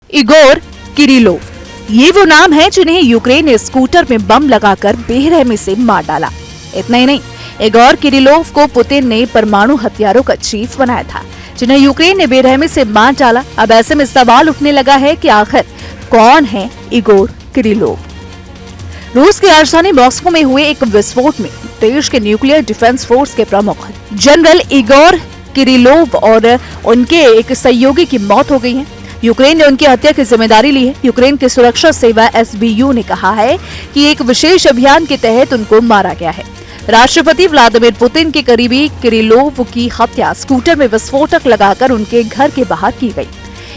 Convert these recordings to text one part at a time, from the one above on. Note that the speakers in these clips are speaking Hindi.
इगोर किरिलोव, ये वो नाम है जिन्हें यूक्रेन ने स्कूटर में बम लगाकर बेरहमी से मार डाला। इतना ही नहीं, इगोर किरिलोव को पुतिन ने परमाणु हथियारों का चीफ बनाया था, जिन्हें यूक्रेन ने बेरहमी से मार डाला। अब ऐसे में सवाल उठने लगा है कि आखिर कौन है इगोर किरिलोव। रूस की राजधानी मॉस्को में हुए एक विस्फोट में देश के न्यूक्लियर डिफेंस फोर्स के प्रमुख जनरल इगोर किरिलोव और उनके एक सहयोगी की मौत हो गई है। यूक्रेन ने उनकी हत्या की जिम्मेदारी ली है। यूक्रेन की सुरक्षा सेवा एसबीयू ने कहा है कि एक विशेष अभियान के तहत उनको मारा गया है। राष्ट्रपति व्लादिमीर पुतिन के करीबी किरिलोव की हत्या स्कूटर में विस्फोटक लगाकर उनके घर के बाहर की गई।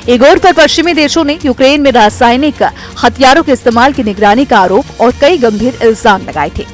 इगोर पर पश्चिमी देशों ने यूक्रेन में रासायनिक हथियारों के इस्तेमाल की निगरानी का आरोप और कई गंभीर इल्जाम लगाए थे।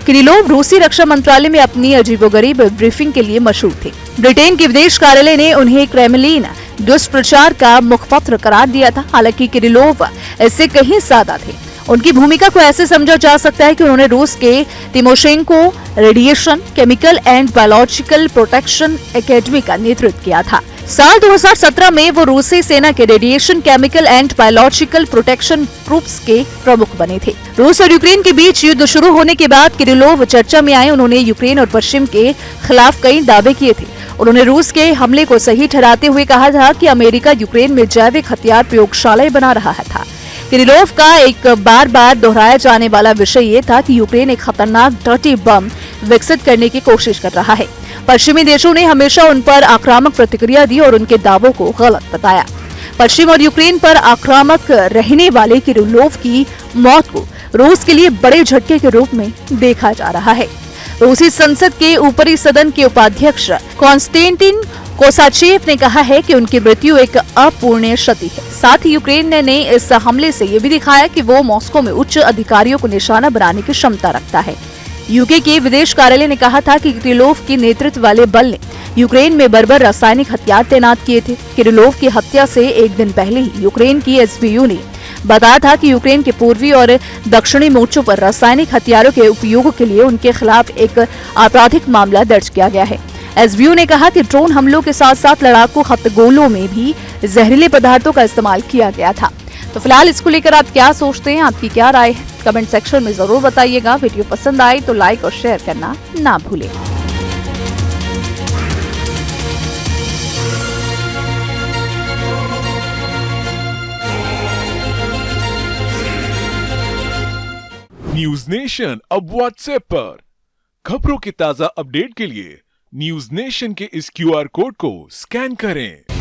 किरिलोव रूसी रक्षा मंत्रालय में अपनी अजीबोगरीब ब्रीफिंग के लिए मशहूर थे। ब्रिटेन के विदेश कार्यालय ने उन्हें क्रेमलिन दुष्प्रचार का मुखपत्र करार दिया था। हालांकि किरिलोव इससे कहीं ज्यादा थे। उनकी भूमिका को ऐसे समझा जा सकता है कि उन्होंने रूस के Tymoshenko radiation chemical and biological protection academy का नेतृत्व किया था। साल 2017 में वो रूसी सेना के radiation chemical and biological protection groups के प्रमुख बने थे। रूस और यूक्रेन के बीच युद्ध शुरू होने के बाद किरिलोव चर्चा में आए। उन्होंने यूक्रेन और पश्चिम के खिलाफ कई दावे किए थे। उन्होंने रूस के हमले को सही ठहराते हुए कहा था कि अमेरिका यूक्रेन में जैविक हथियार प्रयोगशालाएं बना रहा था। किरिलोव का एक बार बार दोहराया जाने वाला विषय ये था कि यूक्रेन एक खतरनाक डर्टी बम विकसित करने की कोशिश कर रहा है। पश्चिमी देशों ने हमेशा उन पर आक्रामक प्रतिक्रिया दी और उनके दावों को गलत बताया। पश्चिम और यूक्रेन पर आक्रामक रहने वाले किरिलोव की मौत को रूस के लिए बड़े झटके के रूप में देखा जा रहा है। रूसी संसद के ऊपरी सदन के उपाध्यक्ष कॉन्स्टेंटिन कोसाचेव ने कहा है कि उनकी मृत्यु एक अपूर्णीय क्षति है। साथ ही यूक्रेन ने इस हमले से ये भी दिखाया कि वो मॉस्को में उच्च अधिकारियों को निशाना बनाने की क्षमता रखता है। यूके के विदेश कार्यालय ने कहा था कि किरिलोव के नेतृत्व वाले बल ने यूक्रेन में बर्बर रासायनिक हथियार तैनात किए थे। किरिलोव की हत्या से एक दिन पहले ही यूक्रेन की एसबीयू ने बताया था कि यूक्रेन के पूर्वी और दक्षिणी मोर्चों पर रासायनिक हथियारों के उपयोग के लिए उनके खिलाफ एक आपराधिक मामला दर्ज किया गया है। एसबीयू ने कहा कि ड्रोन हमलों के साथ साथ लड़ाकू हथगोलों में भी जहरीले पदार्थों का इस्तेमाल किया गया था। तो फिलहाल इसको लेकर आप क्या सोचते हैं, आपकी क्या राय है, कमेंट सेक्शन में जरूर बताइएगा। वीडियो पसंद आए तो लाइक और शेयर करना ना भूलें। न्यूज नेशन अब व्हाट्सएप पर खबरों की ताजा अपडेट के लिए न्यूज नेशन के इस क्यूआर कोड को स्कैन करें।